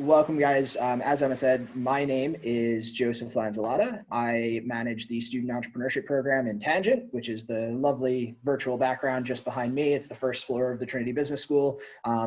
welcome guys. As Emma said, my name is Joseph Lanzillotta. I manage the student entrepreneurship program in Tangent, which is the lovely virtual background just behind me. It's the first floor of the Trinity Business School.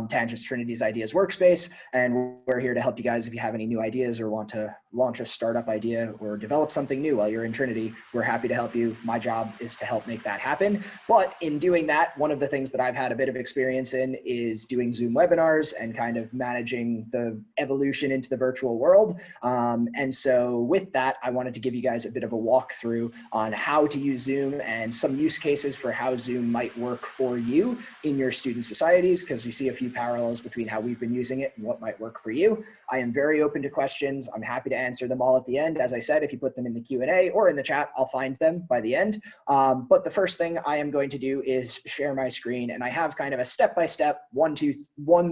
Tangent's Trinity's Ideas Workspace, and we're here to help you guys if you have any new ideas or want to launch a startup idea or develop something new while you're in Trinity. We're happy to help you. My job is to help make that happen. But in doing that, one of the things that I've had a bit of experience in is doing Zoom webinars and kind of managing the evolution into the virtual world. And so with that, I wanted to give you guys a bit of a walkthrough on how to use Zoom and some use cases for how Zoom might work for you in your student societies, because we see a few parallels between how we've been using it and what might work for you. I am very open to questions. I'm happy to answer them all at the end. As I said, if you put them in the Q&A or in the chat, I'll find them by the end. But the first thing I am going to do is share my screen, and I have kind of a step-by-step 1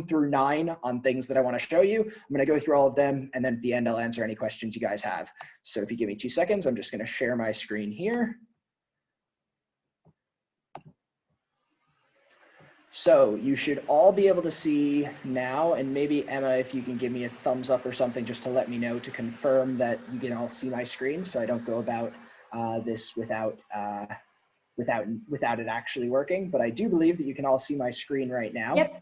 through 9 on things that I want to show you. I'm going to go through all of them, and then at the end, I'll answer any questions you guys have. So if you give me 2 seconds, I'm just going to share my screen here. So you should all be able to see now, and maybe Emma, if you can give me a thumbs up or something just to let me know to confirm that you can all see my screen, so I don't go about this without it actually working. But I do believe that you can all see my screen right now. Yep.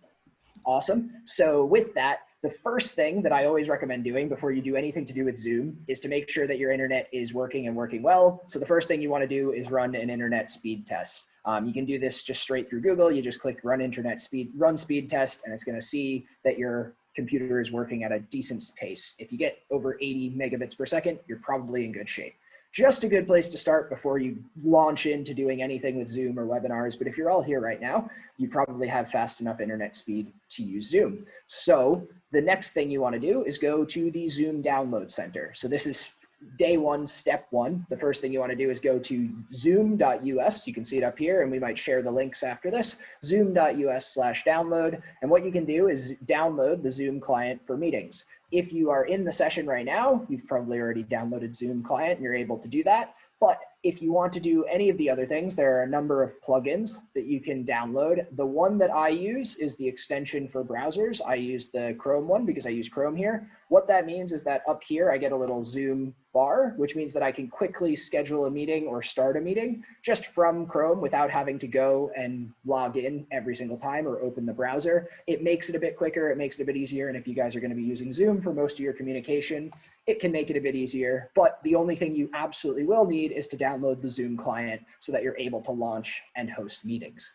Awesome. So with that, the first thing that I always recommend doing before you do anything to do with Zoom is to make sure that your internet is working and working well. So the first thing you want to do is run an internet speed test. You can do this just straight through Google. You just click run speed test, and it's going to see that your computer is working at a decent pace. If you get over 80 megabits per second, you're probably in good shape. Just a good place to start before you launch into doing anything with Zoom or webinars. But if you're all here right now, you probably have fast enough internet speed to use Zoom. So the next thing you want to do is go to the Zoom Download Center. So this is day 1, step 1. The first thing you want to do is go to zoom.us. You can see it up here, and we might share the links after this, zoom.us/download. And what you can do is download the Zoom client for meetings. If you are in the session right now, you've probably already downloaded Zoom client and you're able to do that. But if you want to do any of the other things, there are a number of plugins that you can download. The one that I use is the extension for browsers. I use the Chrome one because I use Chrome here. What that means is that up here, I get a little Zoom bar, which means that I can quickly schedule a meeting or start a meeting just from Chrome without having to go and log in every single time or open the browser. It makes it a bit quicker. It makes it a bit easier. And if you guys are going to be using Zoom for most of your communication, it can make it a bit easier. But the only thing you absolutely will need is to download the Zoom client so that you're able to launch and host meetings.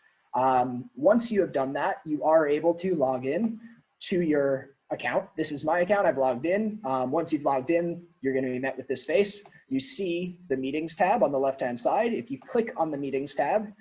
Once you have done that, you are able to log in to your account. This is my account. I've logged in. Once you've logged in, you're going to be met with this face. You see the meetings tab on the left-hand side. If you click on the meetings tab,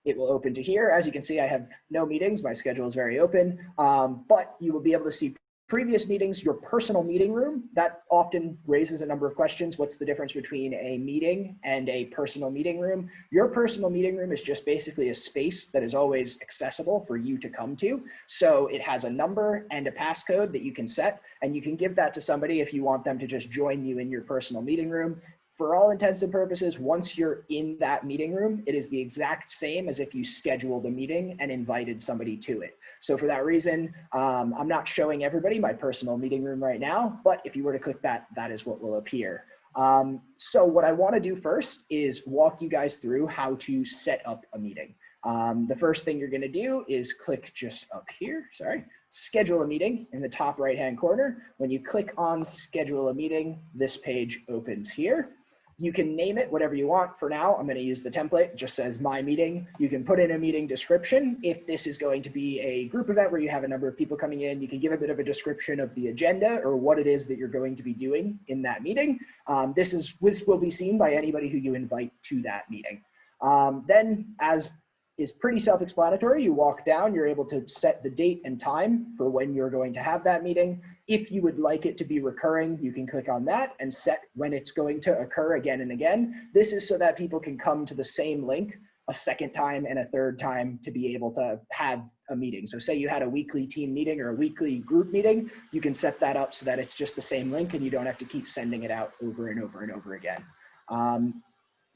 it will open to here. As you can see, I have no meetings. My schedule is very open, but you will be able to see previous meetings, your personal meeting room. That often raises a number of questions. What's the difference between a meeting and a personal meeting room? Your personal meeting room is just basically a space that is always accessible for you to come to. So it has a number and a passcode that you can set, and you can give that to somebody if you want them to just join you in your personal meeting room. For all intents and purposes, once you're in that meeting room, it is the exact same as if you scheduled a meeting and invited somebody to it. So for that reason, I'm not showing everybody my personal meeting room right now, but if you were to click that, that is what will appear. So what I want to do first is walk you guys through how to set up a meeting. The first thing you're going to do is click just up here, schedule a meeting in the top right-hand corner. When you click on schedule a meeting, this page opens here. You can name it whatever you want. For now, I'm going to use the template. It just says my meeting. You can put in a meeting description. If this is going to be a group event where you have a number of people coming in, you can give a bit of a description of the agenda or what it is that you're going to be doing in that meeting. This will be seen by anybody who you invite to that meeting. Then, as is pretty self-explanatory, you walk down, you're able to set the date and time for when you're going to have that meeting. If you would like it to be recurring, you can click on that and set when it's going to occur again and again. This is so that people can come to the same link a second time and a third time to be able to have a meeting. So say you had a weekly team meeting or a weekly group meeting, you can set that up so that it's just the same link and you don't have to keep sending it out over and over and over again.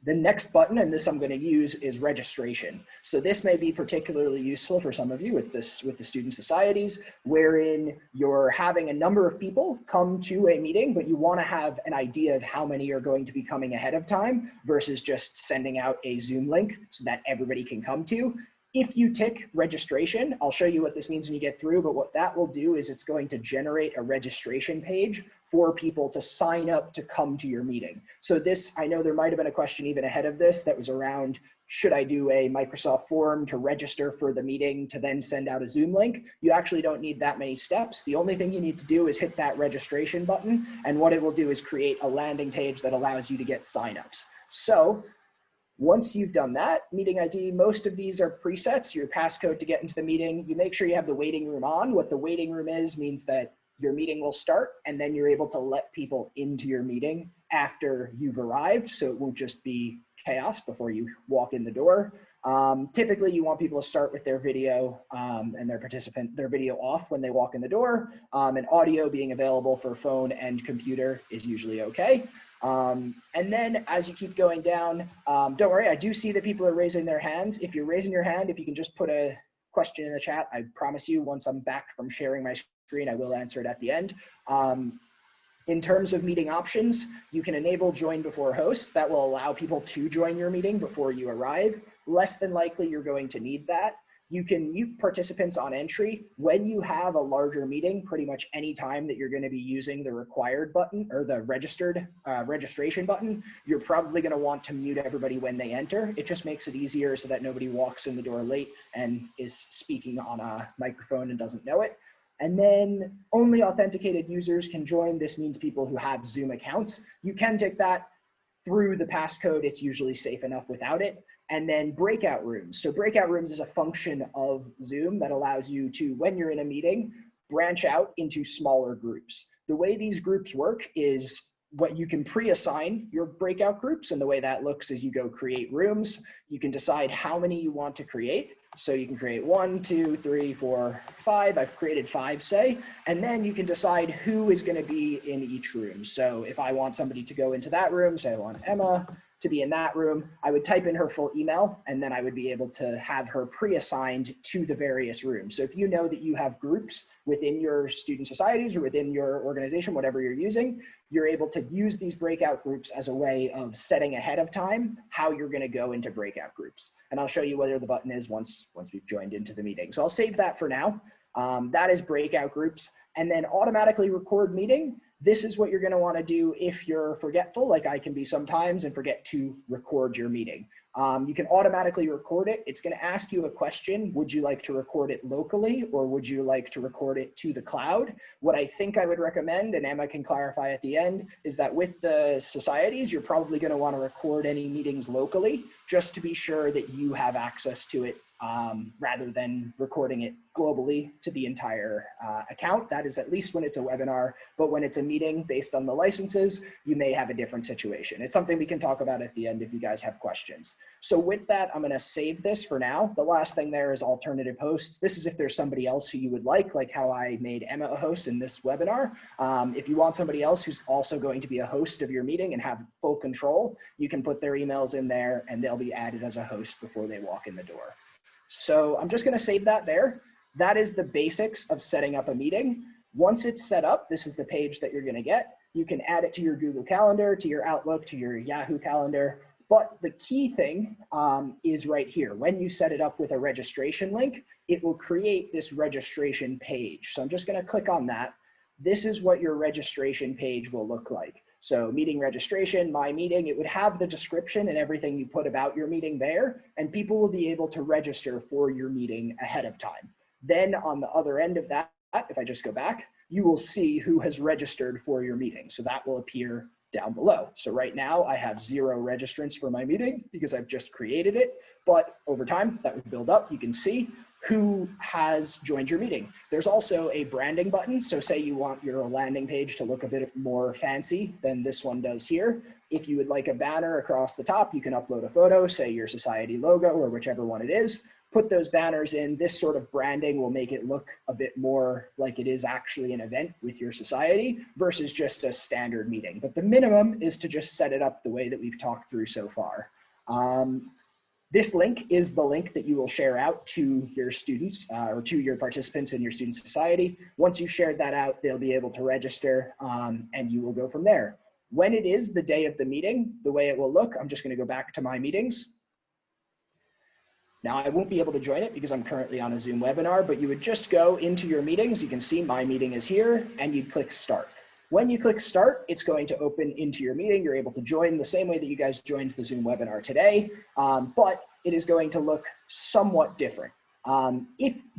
The next button, and this I'm going to use, is registration. So this may be particularly useful for some of you with the student societies, wherein you're having a number of people come to a meeting, but you want to have an idea of how many are going to be coming ahead of time versus just sending out a Zoom link so that everybody can come to. If you tick registration, I'll show you what this means when you get through, but what that will do is it's going to generate a registration page for people to sign up to come to your meeting. So this, I know there might have been a question even ahead of this that was around, should I do a Microsoft form to register for the meeting to then send out a Zoom link? You actually don't need that many steps. The only thing you need to do is hit that registration button, and what it will do is create a landing page that allows you to get signups. So once you've done that, meeting ID, most of these are presets, your passcode to get into the meeting. You make sure you have the waiting room on. What the waiting room is means that your meeting will start and then you're able to let people into your meeting after you've arrived. So it won't just be chaos before you walk in the door. Typically you want people to start with their video and their video off when they walk in the door, and audio being available for phone and computer is usually okay. And then as you keep going down, don't worry, I do see that people are raising their hands. If you're raising your hand, if you can just put a question in the chat, I promise you once I'm back from sharing my screen, I will answer it at the end. In terms of meeting options, you can enable join before host. That will allow people to join your meeting before you arrive. Less than likely you're going to need that. You can mute participants on entry. When you have a larger meeting, pretty much any time that you're going to be using the required button or the registration button, you're probably going to want to mute everybody when they enter. It just makes it easier so that nobody walks in the door late and is speaking on a microphone and doesn't know it. And then only authenticated users can join. This means people who have Zoom accounts. You can tick that through the passcode. It's usually safe enough without it. And then breakout rooms. So breakout rooms is a function of Zoom that allows you to, when you're in a meeting, branch out into smaller groups. The way these groups work is what you can pre-assign your breakout groups, and the way that looks is you go create rooms. You can decide how many you want to create. So you can create 1, 2, 3, 4, 5. I've created 5, say, and then you can decide who is going to be in each room. So if I want somebody to go into that room, say I want Emma to be in that room, I would type in her full email, and then I would be able to have her pre-assigned to the various rooms. So if you know that you have groups within your student societies or within your organization, whatever you're using, you're able to use these breakout groups as a way of setting ahead of time how you're going to go into breakout groups. And I'll show you whether the button is once we've joined into the meeting. So I'll save that for now. That is breakout groups. And then automatically record meeting. This is what you're going to want to do if you're forgetful, like I can be sometimes, and forget to record your meeting. You can automatically record it. It's going to ask you a question. Would you like to record it locally, or would you like to record it to the cloud? What I think I would recommend, and Emma can clarify at the end, is that with the societies, you're probably going to want to record any meetings locally, just to be sure that you have access to it rather than recording it globally to the entire account. That is at least when it's a webinar, but when it's a meeting based on the licenses, you may have a different situation. It's something we can talk about at the end if you guys have questions. So with that, I'm gonna save this for now. The last thing there is alternative hosts. This is if there's somebody else who you would like how I made Emma a host in this webinar. If you want somebody else who's also going to be a host of your meeting and have full control, you can put their emails in there and they'll be added as a host before they walk in the door. So I'm just going to save that there. That is the basics of setting up a meeting. Once it's set up, this is the page that you're going to get. You can add it to your Google Calendar, to your Outlook, to your Yahoo Calendar. But the key thing is right here. When you set it up with a registration link, it will create this registration page. So I'm just going to click on that. This is what your registration page will look like. So meeting registration, my meeting, it would have the description and everything you put about your meeting there, and people will be able to register for your meeting ahead of time. Then on the other end of that, if I just go back, you will see who has registered for your meeting. So that will appear down below. So right now I have 0 registrants for my meeting because I've just created it, but over time that would build up. You can see who has joined your meeting. There's also a branding button. So say you want your landing page to look a bit more fancy than this one does here. If you would like a banner across the top, you can upload a photo, say your society logo or whichever one it is, put those banners in. This sort of branding will make it look a bit more like it is actually an event with your society versus just a standard meeting. But the minimum is to just set it up the way that we've talked through so far. This link is the link that you will share out to your students or to your participants in your student society. Once you've shared that out, they'll be able to register and you will go from there. When it is the day of the meeting, the way it will look, I'm just going to go back to my meetings. Now I won't be able to join it because I'm currently on a Zoom webinar, but you would just go into your meetings. You can see my meeting is here and you'd click start. When you click start, it's going to open into your meeting. You're able to join the same way that you guys joined the Zoom webinar today, but it is going to look somewhat different.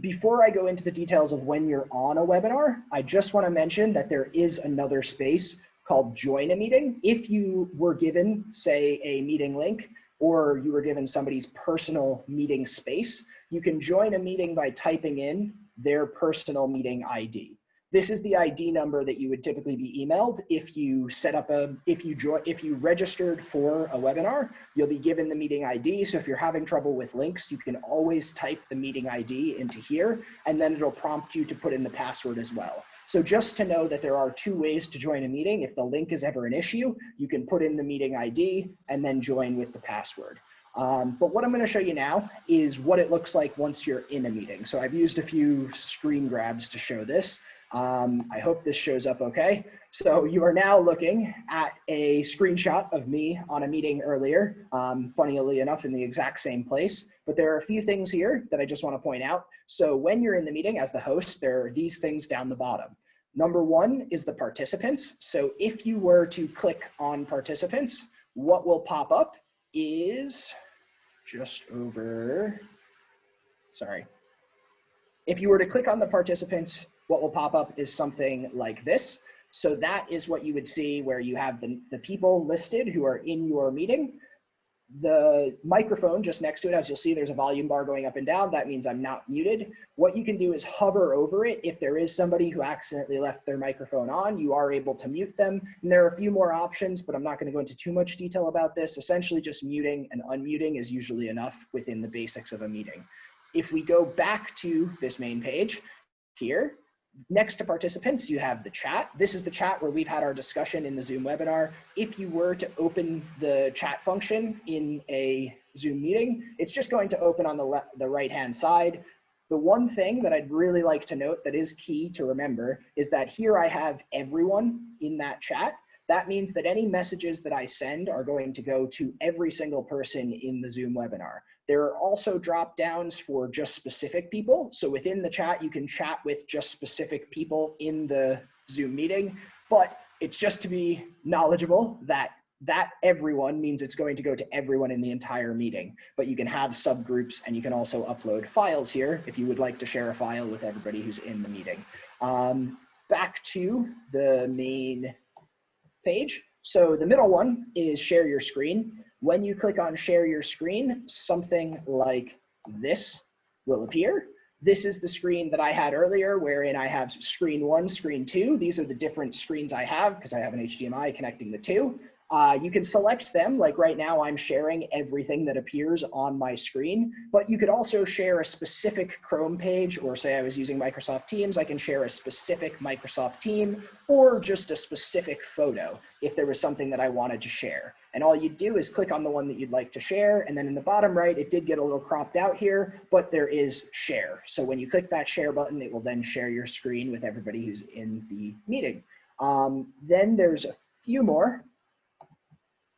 Before I go into the details of when you're on a webinar, I just want to mention that there is another space called join a meeting. If you were given, say, a meeting link, or you were given somebody's personal meeting space, you can join a meeting by typing in their personal meeting ID. This is the ID number that you would typically be emailed if you set up if you registered for a webinar, you'll be given the meeting ID. So if you're having trouble with links, you can always type the meeting ID into here, and then it'll prompt you to put in the password as well. So just to know that there are two ways to join a meeting. If the link is ever an issue, you can put in the meeting ID and then join with the password. But what I'm going to show you now is what it looks like once you're in a meeting. So I've used a few screen grabs to show this. I hope this shows up okay. So you are now looking at a screenshot of me on a meeting earlier, funnily enough in the exact same place, but there are a few things here that I just want to point out. So when you're in the meeting as the host, there are these things down the bottom. Number one is the participants. So if you were to click on participants, what will pop up is just over, sorry. If you were to click on the participants, what will pop up is something like this. So that is what you would see where you have the people listed who are in your meeting. The microphone just next to it, as you'll see, there's a volume bar going up and down. That means I'm not muted. What you can do is hover over it. If there is somebody who accidentally left their microphone on, you are able to mute them. And there are a few more options, but I'm not going to go into too much detail about this. Essentially, just muting and unmuting is usually enough within the basics of a meeting. If we go back to this main page here, next to participants, you have the chat. This is the chat where we've had our discussion in the Zoom webinar. If you were to open the chat function in a Zoom meeting, it's just going to open on the right-hand side. The one thing that I'd really like to note that is key to remember is that here I have everyone in that chat. That means that any messages that I send are going to go to every single person in the Zoom webinar. There are also drop downs for just specific people. So within the chat, you can chat with just specific people in the Zoom meeting, but it's just to be knowledgeable that everyone means it's going to go to everyone in the entire meeting, but you can have subgroups and you can also upload files here if you would like to share a file with everybody who's in the meeting. Back to the main page. So the middle one is share your screen. When you click on share your screen, something like this will appear. This is the screen that I had earlier, wherein I have screen 1, screen 2. These are the different screens I have because I have an HDMI connecting the two. You can select them, like right now I'm sharing everything that appears on my screen, but you could also share a specific Chrome page, or say I was using Microsoft Teams, I can share a specific Microsoft team or just a specific photo if there was something that I wanted to share. And all you do is click on the one that you'd like to share, and then in the bottom right, it did get a little cropped out here, but there is share. So when you click that share button, it will then share your screen with everybody who's in the meeting. Then there's a few more.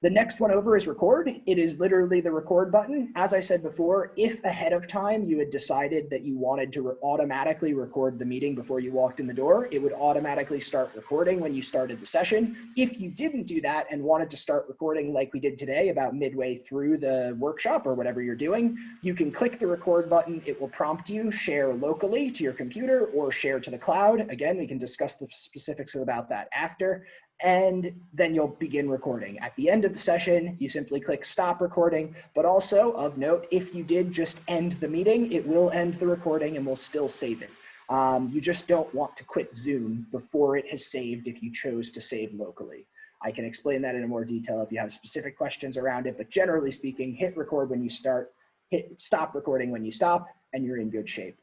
The next one over is record. It is literally the record button. As I said before, if ahead of time you had decided that you wanted to automatically record the meeting before you walked in the door, it would automatically start recording when you started the session. If you didn't do that and wanted to start recording like we did today about midway through the workshop or whatever you're doing, you can click the record button. It will prompt you share locally to your computer or share to the cloud. Again, we can discuss the specifics about that after. And then you'll begin recording. At the end of the session, you simply click stop recording, but also of note, if you did just end the meeting, it will end the recording and will still save it. You just don't want to quit Zoom before it has saved if you chose to save locally. I can explain that in more detail if you have specific questions around it, but generally speaking, hit record when you start, hit stop recording when you stop, and you're in good shape.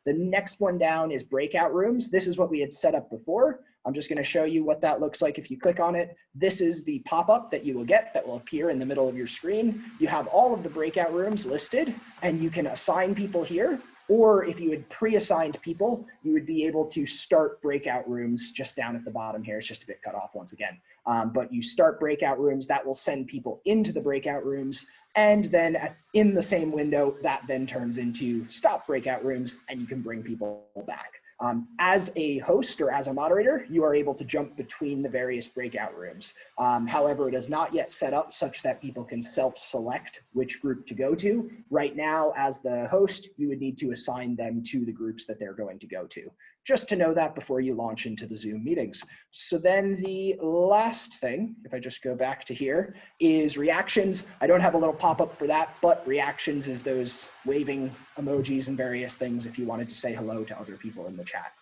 The next one down is breakout rooms. This is what we had set up before. I'm just going to show you what that looks like if you click on it. This is the pop-up that you will get that will appear in the middle of your screen. You have all of the breakout rooms listed, and you can assign people here. Or if you had pre-assigned people, you would be able to start breakout rooms just down at the bottom here. It's just a bit cut off once again. But you start breakout rooms, that will send people into the breakout rooms. And then in the same window, that then turns into stop breakout rooms, and you can bring people back. As a host or as a moderator, you are able to jump between the various breakout rooms. However, it is not yet set up such that people can self-select which group to go to. Right now, as the host, you would need to assign them to the groups that they're going to go to. Just to know that before you launch into the Zoom meetings. So then the last thing, if I just go back to here, is reactions. I don't have a little pop-up for that, but reactions is those waving emojis and various things if you wanted to say hello to other people in the chat.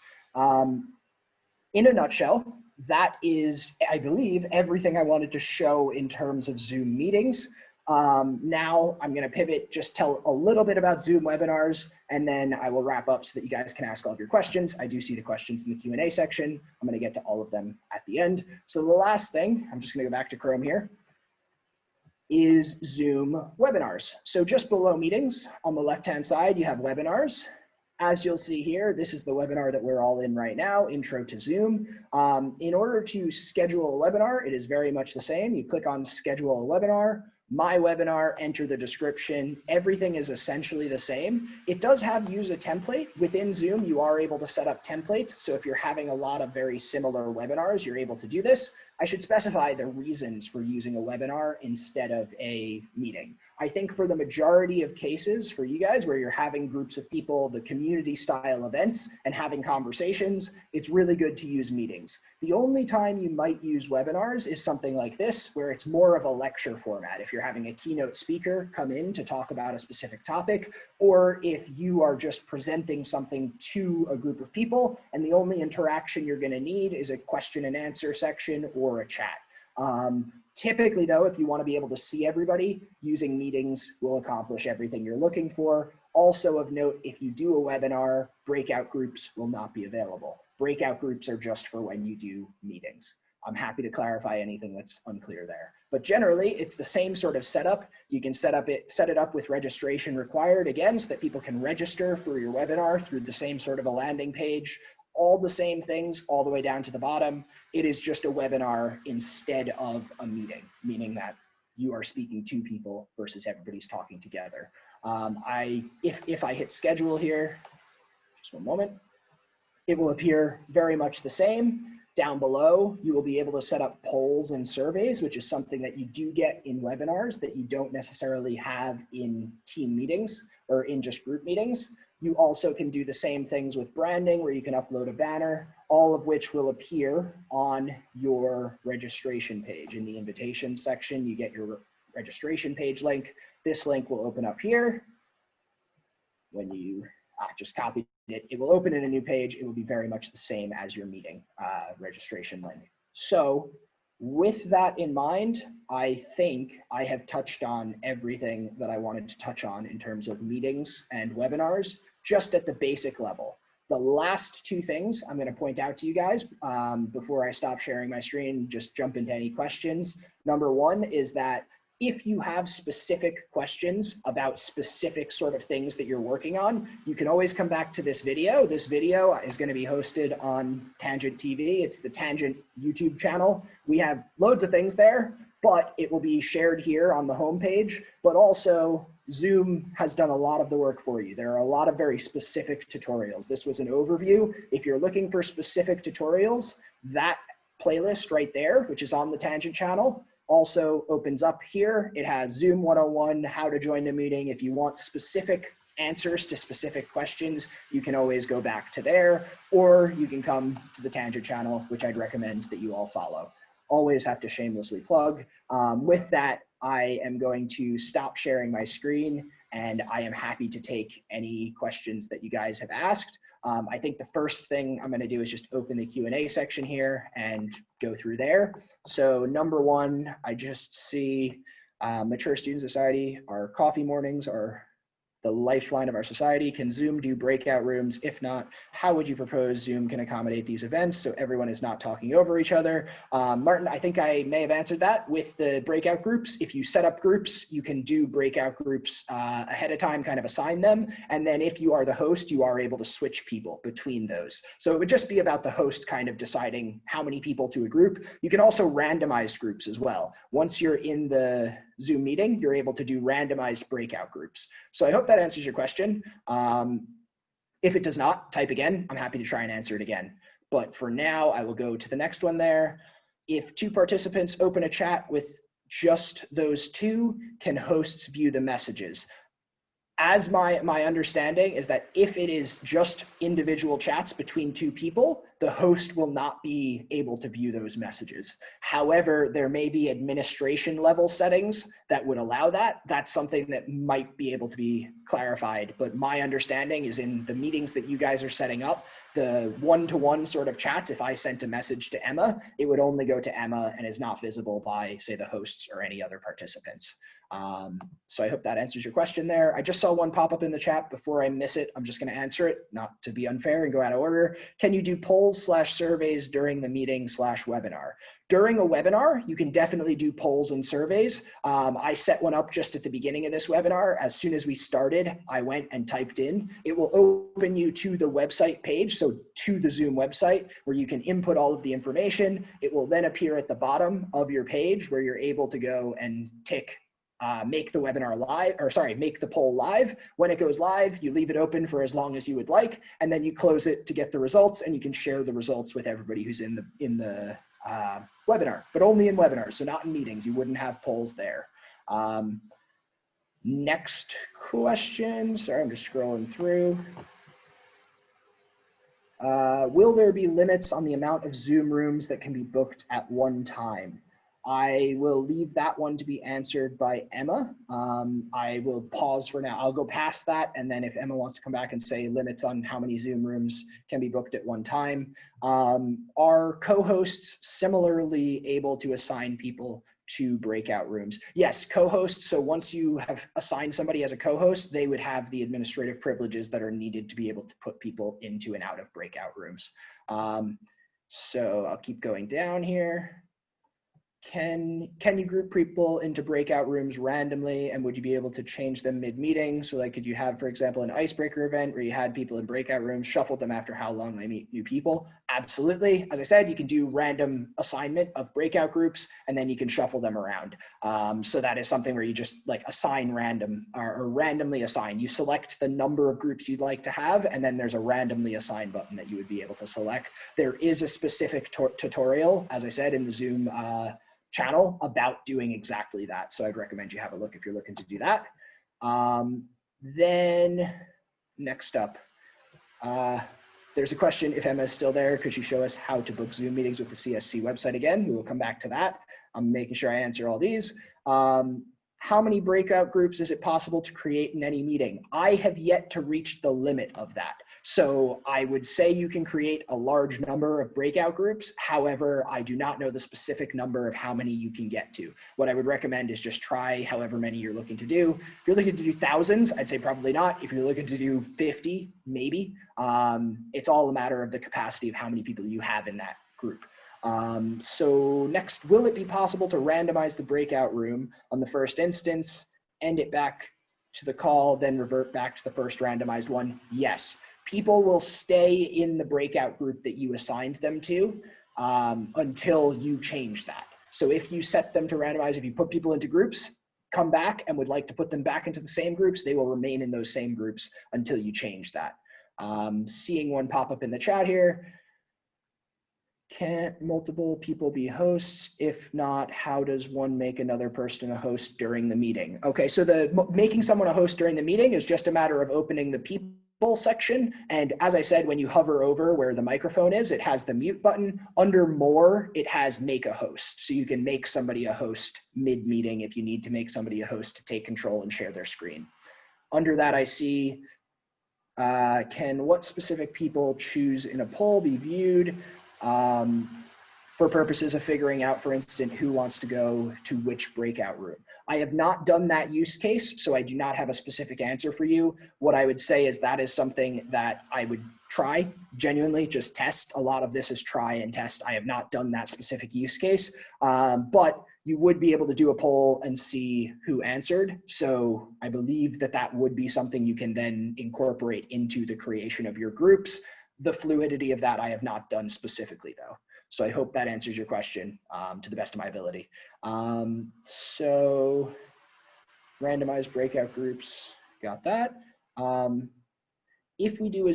In a nutshell, that is, I believe, everything I wanted to show in terms of Zoom meetings. Now I'm going to pivot, just tell a little bit about Zoom webinars, and then I will wrap up so that you guys can ask all of your questions. I do see the questions in the Q&A section. I'm going to get to all of them at the end. So the last thing, I'm just going to go back to Chrome here, is Zoom webinars. So just below meetings on the left-hand side, you have webinars. As you'll see here, this is the webinar that we're all in right now, Intro to Zoom. In order to schedule a webinar, it is very much the same. You click on Schedule a Webinar, My Webinar, enter the description. Everything is essentially the same. It does have use a template. Within Zoom, you are able to set up templates. So if you're having a lot of very similar webinars, you're able to do this. I should specify the reasons for using a webinar instead of a meeting. I think for the majority of cases for you guys where you're having groups of people, the community style events and having conversations, it's really good to use meetings. The only time you might use webinars is something like this, where it's more of a lecture format. If you're having a keynote speaker come in to talk about a specific topic, or if you are just presenting something to a group of people and the only interaction you're going to need is a question and answer section or a chat. Typically though, if you want to be able to see everybody, using meetings will accomplish everything you're looking for. Also of note, if you do a webinar, breakout groups will not be available. Breakout groups are just for when you do meetings. I'm happy to clarify anything that's unclear there. But generally, it's the same sort of setup. You can set it up with registration required, again, so that people can register for your webinar through the same sort of a landing page. All the same things all the way down to the bottom. It is just a webinar instead of a meeting, meaning that you are speaking to people versus everybody's talking together. If I hit schedule here, just one moment, it will appear very much the same. Down below, you will be able to set up polls and surveys, which is something that you do get in webinars that you don't necessarily have in team meetings or in just group meetings. You also can do the same things with branding, where you can upload a banner, all of which will appear on your registration page. In the invitation section, you get your registration page link. This link will open up here. When you just copied it, it will open in a new page. It will be very much the same as your meeting registration link. So with that in mind, I think I have touched on everything that I wanted to touch on in terms of meetings and webinars, just at the basic level. The last two things I'm going to point out to you guys before I stop sharing my screen, just jump into any questions. Number one is that if you have specific questions about specific sort of things that you're working on, you can always come back to this video. This video is going to be hosted on Tangent TV. It's the Tangent YouTube channel. We have loads of things there, but it will be shared here on the homepage. But also, Zoom has done a lot of the work for you. There are a lot of very specific tutorials. This was an overview. If you're looking for specific tutorials, that playlist right there, which is on the Tangent channel, also opens up here. It has Zoom 101, how to join a meeting. If you want specific answers to specific questions, you can always go back to there, or you can come to the Tangent channel, which I'd recommend that you all follow. Always have to shamelessly plug. With that, I am going to stop sharing my screen, and I am happy to take any questions that you guys have asked. I think the first thing I'm going to do is just open the Q&A section here and go through there. So number one, I just see Mature Student Society, our coffee mornings are the lifeline of our society. Can Zoom do breakout rooms? If not, how would you propose Zoom can accommodate these events so everyone is not talking over each other? Martin, I think I may have answered that with the breakout groups. If you set up groups, you can do breakout groups ahead of time, kind of assign them. And then if you are the host, you are able to switch people between those. So it would just be about the host kind of deciding how many people to a group. You can also randomize groups as well. Once you're in the Zoom meeting, you're able to do randomized breakout groups. So I hope that answers your question. If it does not, type again. I'm happy to try and answer it again. But for now, I will go to the next one there. If two participants open a chat with just those two, can hosts view the messages? As my understanding is that if it is just individual chats between two people, the host will not be able to view those messages. However, there may be administration level settings that would allow that. That's something that might be able to be clarified. But my understanding is in the meetings that you guys are setting up, the one-to-one sort of chats, if I sent a message to Emma, it would only go to Emma and is not visible by, say, the hosts or any other participants. So I hope that answers your question there. I just saw one pop up in the chat. Before I miss it, I'm just going to answer it, not to be unfair and go out of order. Can you do polls/surveys during the meeting/webinar? During a webinar, you can definitely do polls and surveys. I set one up just at the beginning of this webinar. As soon as we started, I went and typed in. It will open you to the website page, so to the Zoom website, where you can input all of the information. It will then appear at the bottom of your page where you're able to go and tick make the webinar live, or sorry, make the poll live. When it goes live, you leave it open for as long as you would like, and then you close it to get the results, and you can share the results with everybody who's in the webinar, but only in webinars, so not in meetings. You wouldn't have polls there. Next question, sorry, I'm just scrolling through. Will there be limits on the amount of Zoom rooms that can be booked at one time? I will leave that one to be answered by Emma. I will pause for now. I'll go past that, and then if Emma wants to come back and say limits on how many Zoom rooms can be booked at one time. Are co-hosts similarly able to assign people to breakout rooms? Yes, co-hosts. So once you have assigned somebody as a co-host, they would have the administrative privileges that are needed to be able to put people into and out of breakout rooms. So I'll keep going down here. Can you group people into breakout rooms randomly, and would you be able to change them mid-meeting? So like, could you have, for example, an icebreaker event where you had people in breakout rooms, shuffled them after how long they meet new people? Absolutely. As I said, you can do random assignment of breakout groups, and then you can shuffle them around. So that is something where you just like assign random or randomly assign. You select the number of groups you'd like to have, and then there's a randomly assign button that you would be able to select. There is a specific tutorial, as I said, in the Zoom channel about doing exactly that. So I'd recommend you have a look if you're looking to do that. Then next up, there's a question, if Emma is still there, could you show us how to book Zoom meetings with the CSC website again? We will come back to that. I'm making sure I answer all these. How many breakout groups is it possible to create in any meeting? I have yet to reach the limit of that. So I would say you can create a large number of breakout groups. However, I do not know the specific number of how many you can get to. What I would recommend is just try however many you're looking to do. If you're looking to do thousands, I'd say probably not. If you're looking to do 50, maybe. It's all a matter of the capacity of how many people you have in that group. So next, will it be possible to randomize the breakout room on the first instance, end it back to the call, then revert back to the first randomized one? Yes. People will stay in the breakout group that you assigned them to until you change that. So if you set them to randomize, if you put people into groups, come back and would like to put them back into the same groups, they will remain in those same groups until you change that. Seeing one pop up in the chat here. Can't multiple people be hosts? If not, how does one make another person a host during the meeting? Okay, so making someone a host during the meeting is just a matter of opening the people section. And as I said, when you hover over where the microphone is, it has the mute button. Under more, it has make a host. So you can make somebody a host mid-meeting if you need to make somebody a host to take control and share their screen. Under that, I see, can what specific people choose in a poll be viewed? for purposes of figuring out, for instance, who wants to go to which breakout room. I have not done that use case, so I do not have a specific answer for you. What I would say is that is something that I would try, genuinely, just test. A lot of this is try and test. I have not done that specific use case, but you would be able to do a poll and see who answered. So I believe that that would be something you can then incorporate into the creation of your groups. The fluidity of that I have not done specifically though. So I hope that answers your question to the best of my ability. So randomized breakout groups, got that. If we do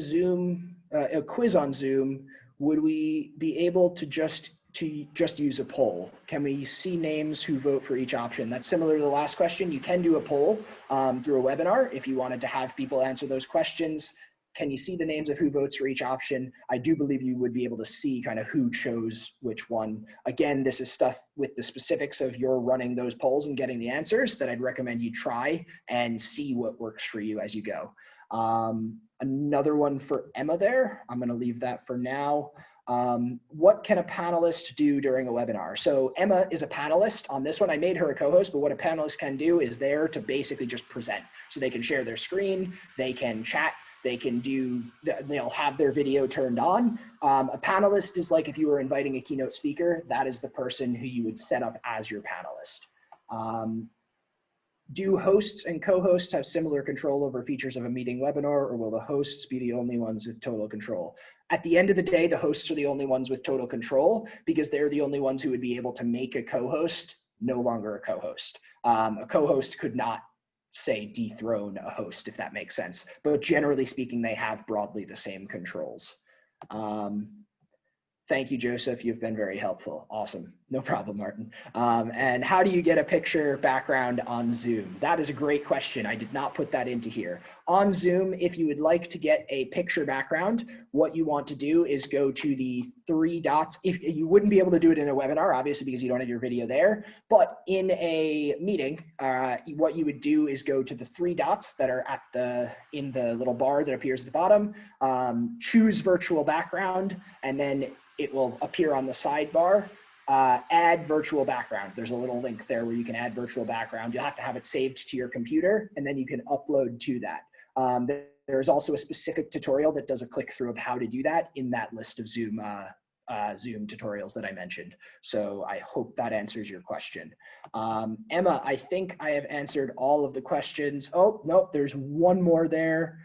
a quiz on Zoom, would we be able to just use a poll? Can we see names who vote for each option? That's similar to the last question. You can do a poll through a webinar if you wanted to have people answer those questions. Can you see the names of who votes for each option? I do believe you would be able to see kind of who chose which one. Again, this is stuff with the specifics of your running those polls and getting the answers that I'd recommend you try and see what works for you as you go. Another one for Emma there. I'm going to leave that for now. What can a panelist do during a webinar? So Emma is a panelist on this one. I made her a co-host, but what a panelist can do is there to basically just present. So they can share their screen, they can chat, they can do, they'll have their video turned on. A panelist is like if you were inviting a keynote speaker, that is the person who you would set up as your panelist. Do hosts and co-hosts have similar control over features of a meeting webinar, or will the hosts be the only ones with total control? At the end of the day, the hosts are the only ones with total control because they're the only ones who would be able to make a co-host no longer a co-host. A co-host could not, say, dethrone a host, if that makes sense. But generally speaking, they have broadly the same controls. Thank you, Joseph. You've been very helpful. Awesome. No problem, Martin. And how do you get a picture background on Zoom? That is a great question. I did not put that into here. On Zoom, if you would like to get a picture background, what you want to do is go to the three dots. If you wouldn't be able to do it in a webinar, obviously, because you don't have your video there, but in a meeting, what you would do is go to the three dots that are in the little bar that appears at the bottom, choose virtual background, and then it will appear on the sidebar, add virtual background. There's a little link there where you can add virtual background. You'll have to have it saved to your computer, and then you can upload to that. There's also a specific tutorial that does a click through of how to do that in that list of Zoom tutorials that I mentioned. So I hope that answers your question. Emma, I think I have answered all of the questions. Oh, no, there's one more there.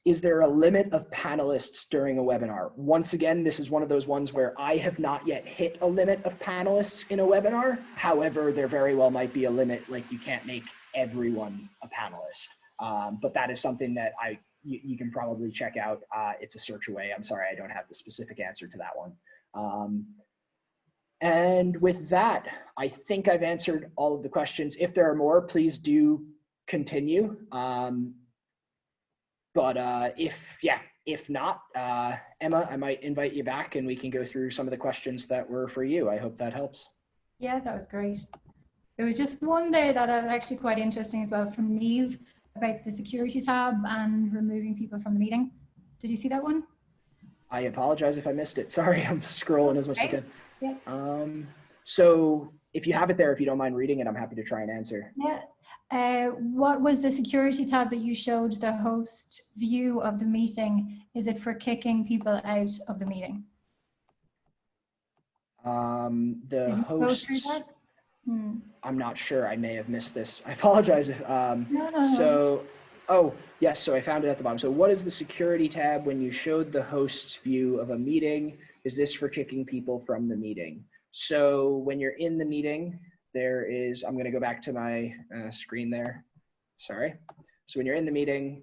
Is there a limit of panelists during a webinar? Once again, this is one of those ones where I have not yet hit a limit of panelists in a webinar. However, there very well might be a limit, like you can't make everyone a panelist. But that is something that you can probably check out. It's a search away. I'm sorry, I don't have the specific answer to that one. And with that, I think I've answered all of the questions. If there are more, please do continue. But if not, Emma, I might invite you back and we can go through some of the questions that were for you. I hope that helps. Yeah, that was great. There was just one there that was actually quite interesting as well from Neve about the security tab and removing people from the meeting. Did you see that one? I apologize if I missed it. Sorry, I'm scrolling as much as I can. Yeah. So if you have it there, if you don't mind reading it, I'm happy to try and answer. Yeah. What was the security tab that you showed the host view of the meeting? Is it for kicking people out of the meeting? The hosts, I'm not sure. I may have missed this. I apologize if, So, oh, yes, so I found it at the bottom. So what is the security tab when you showed the host's view of a meeting? Is this for kicking people from the meeting? So when you're in the meeting, there is, I'm going to go back to my screen there. Sorry. So when you're in the meeting,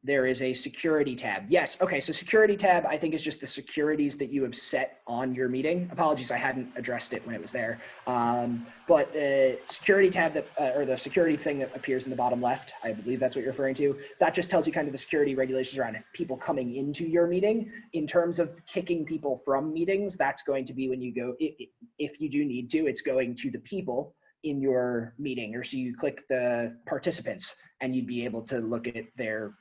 there is a security tab. Yes. Okay. So security tab, I think, is just the securities that you have set on your meeting. Apologies, I hadn't addressed it when it was there. But the security tab that, or the security thing that appears in the bottom left, I believe that's what you're referring to. That just tells you kind of the security regulations around people coming into your meeting. In terms of kicking people from meetings, that's going to be when you go, if you do need to, it's going to the people in your meeting, or so you click the participants and you'd be able to look at their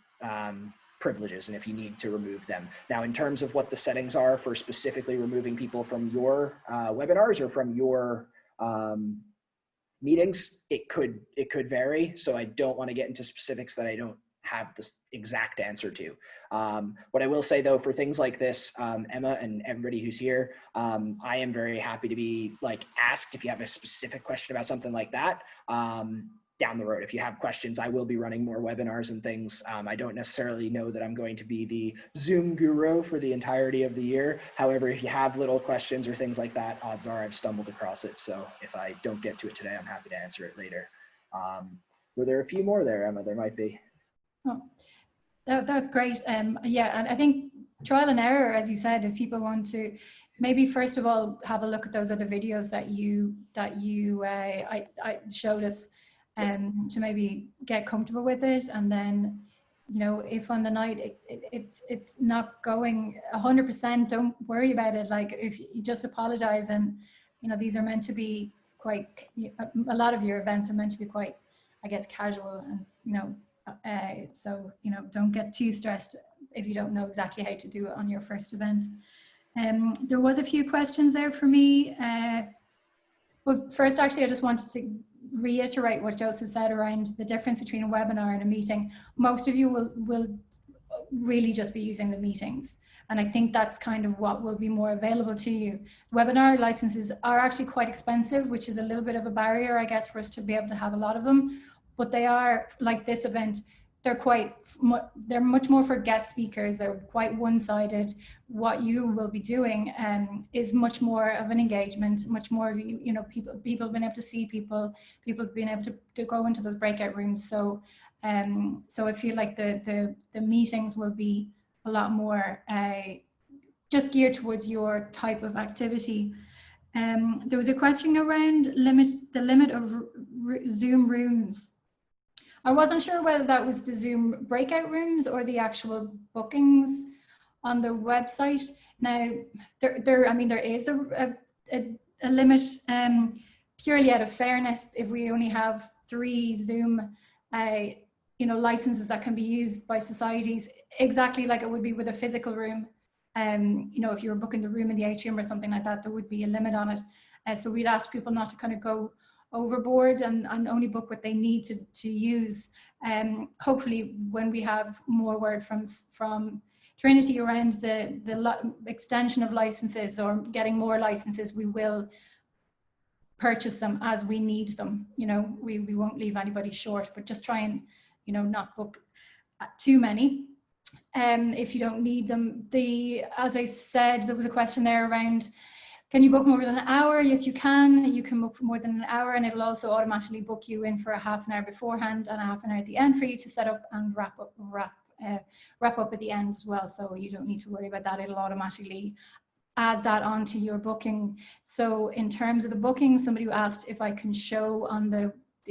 privileges and if you need to remove them. Now, in terms of what the settings are for specifically removing people from your webinars or from your meetings, it could vary. So I don't want to get into specifics that I don't have the exact answer to. What I will say though, for things like this, Emma and everybody who's here, I am very happy to be like asked if you have a specific question about something like that. Down the road, if you have questions, I will be running more webinars and things. I don't necessarily know that I'm going to be the Zoom guru for the entirety of the year. However, if you have little questions or things like that, odds are I've stumbled across it. So if I don't get to it today, I'm happy to answer it later. Were there a few more there, Emma? There might be. Oh, that's great. Yeah, and I think trial and error, as you said, if people want to, maybe first of all, have a look at those other videos that I showed us. To maybe get comfortable with it, and then, you know, if on the night it's not going 100%, don't worry about it. Like, if you just apologize, and you know, these are meant to be quite, a lot of your events are meant to be quite, I guess, casual, and you know, so you know, don't get too stressed if you don't know exactly how to do it on your first event. There was a few questions there for me. But first, actually, I just wanted to reiterate what Joseph said around the difference between a webinar and a meeting. Most of you will really just be using the meetings. And I think that's kind of what will be more available to you. Webinar licenses are actually quite expensive, which is a little bit of a barrier, I guess, for us to be able to have a lot of them. But they are, like this event, they're much more for guest speakers. They're quite one-sided. What you will be doing is much more of an engagement, much more of, you know, people being able to see people being able to go into those breakout rooms. So so I feel like the meetings will be a lot more just geared towards your type of activity. There was a question around the limit of Zoom rooms. I wasn't sure whether that was the Zoom breakout rooms or the actual bookings on the website. Now, I mean, there is a limit, purely out of fairness. If we only have 3 Zoom, you know, licenses that can be used by societies, exactly like it would be with a physical room. You know, if you were booking the room in the atrium or something like that, there would be a limit on it. So we'd ask people not to kind of go overboard and only book what they need to use. Hopefully, when we have more word from Trinity around the extension of licenses or getting more licenses, we will purchase them as we need them. You know, we won't leave anybody short, but just try and, you know, not book too many if you don't need them. As I said, there was a question there around, can you book more than an hour? Yes, you can. You can book for more than an hour, and it'll also automatically book you in for a half an hour beforehand and a half an hour at the end for you to set up and wrap up at the end as well. So you don't need to worry about that. It'll automatically add that onto your booking. So in terms of the booking, somebody who asked if I can show on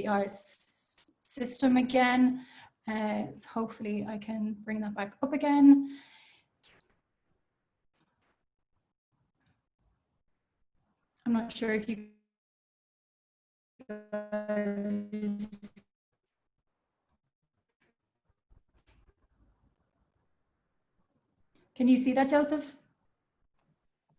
our system again. So hopefully I can bring that back up again. I'm not sure if you guys... Can you see that, Joseph?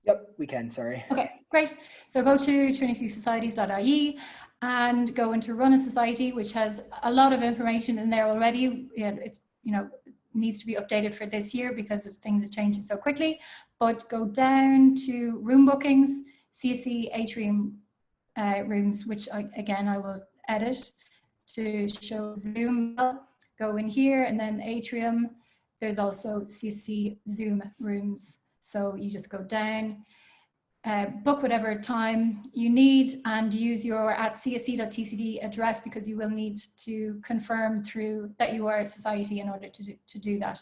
Yep, we can, sorry. Okay, great. So go to trinitysocieties.ie and go into Run a Society, which has a lot of information in there already. It's, you know, needs to be updated for this year because of things are changing so quickly. But go down to room bookings, CSC atrium rooms, which I will edit to show Zoom. Go in here, and then atrium. There's also CSC Zoom rooms. So you just go down, book whatever time you need, and use your @csc.tcd address, because you will need to confirm through that you are a society in order to do that.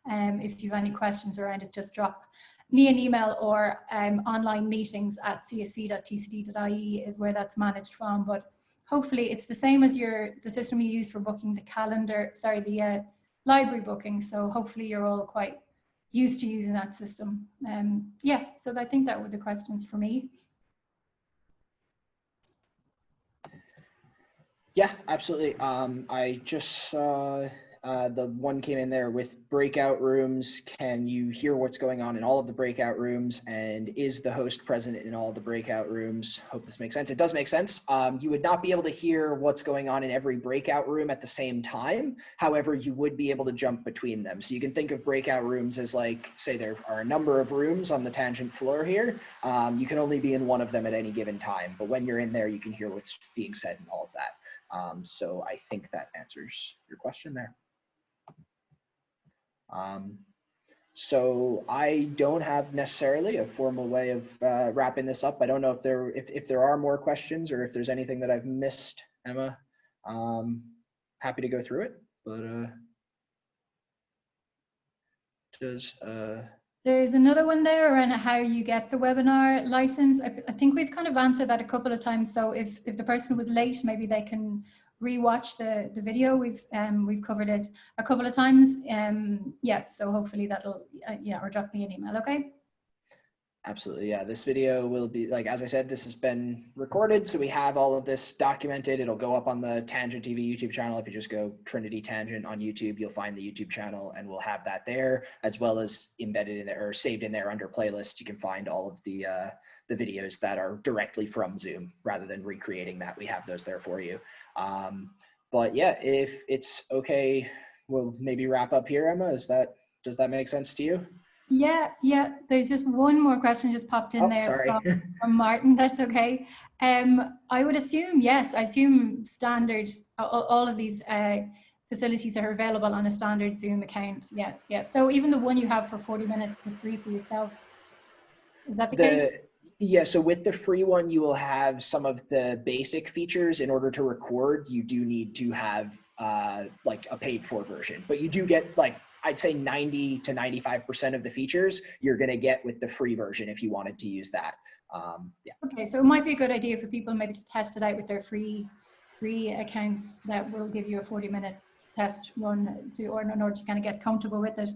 If you have any questions around it, just drop me an email, or online meetings @csc.tcd.ie is where that's managed from. But hopefully it's the same as the system you use for booking the the library booking. So hopefully you're all quite used to using that system. Yeah, so I think that were the questions for me. Yeah, absolutely. I just saw The one came in there with breakout rooms. Can you hear what's going on in all of the breakout rooms? And is the host present in all of the breakout rooms? Hope this makes sense. It does make sense. You would not be able to hear what's going on in every breakout room at the same time. However, you would be able to jump between them. So you can think of breakout rooms as like, say there are a number of rooms on the tangent floor here. You can only be in one of them at any given time. But when you're in there, you can hear what's being said and all of that. So I think that answers your question there. So I don't have necessarily a formal way of wrapping this up. I don't know if there are more questions or if there's anything that I've missed, Emma. Happy to go through it, but there's another one there around how you get the webinar license. I think we've kind of answered that a couple of times. So if the person was late, maybe they can rewatch the video. We've covered it a couple of times. Yeah, so hopefully that'll, or drop me an email, okay? Absolutely, yeah. This video will be, like, as I said, this has been recorded, so we have all of this documented. It'll go up on the Tangent TV YouTube channel. If you just go Trinity Tangent on YouTube, you'll find the YouTube channel, and we'll have that there, as well as embedded in there or saved in there under playlist. You can find all of the videos that are directly from Zoom, rather than recreating that. We have those there for you. But yeah, if it's okay, we'll maybe wrap up here, Emma. Does that make sense to you? Yeah. There's just one more question just popped in there. Sorry. From Martin. That's okay. I would assume, yes, I assume standard, all of these facilities are available on a standard Zoom account. Yeah. So even the one you have for 40 minutes for free for yourself, is that the case? Yeah, so with the free one, you will have some of the basic features. In order to record, you do need to have like a paid for version, but you do get, like, I'd say 90 to 95% of the features you're going to get with the free version if you wanted to use that. Yeah. Okay, so it might be a good idea for people maybe to test it out with their free accounts that will give you a 40-minute test run in order to kind of get comfortable with it.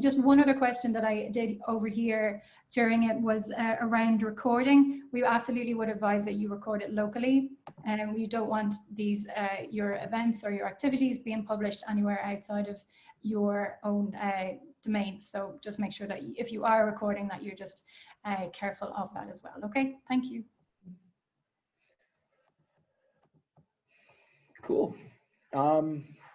Just one other question that I did overhear during it was around recording. We absolutely would advise that you record it locally, and you don't want these your events or your activities being published anywhere outside of your own domain. So just make sure that if you are recording, that you're just careful of that as well. Okay, thank you. Cool.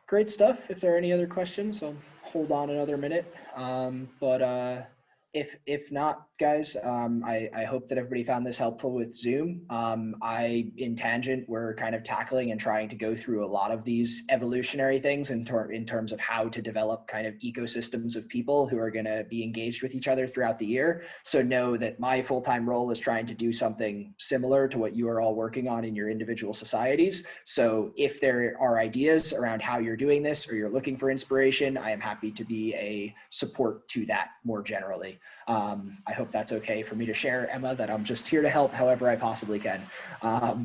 Great stuff. If there are any other questions, I'll hold on another minute. But if not, guys, I hope that everybody found this helpful with Zoom. In Tangent, we're kind of tackling and trying to go through a lot of these evolutionary things in terms of how to develop kind of ecosystems of people who are going to be engaged with each other throughout the year. So know that my full-time role is trying to do something similar to what you are all working on in your individual societies. So if there are ideas around how you're doing this or you're looking for inspiration, I am happy to be a support to that more generally. I hope that's okay for me to share, Emma, that I'm just here to help however I possibly can.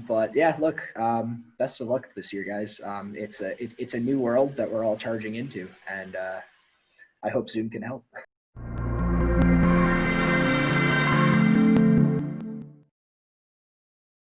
But yeah, look, best of luck this year, guys. It's a new world that we're all charging into, and I hope Zoom can help.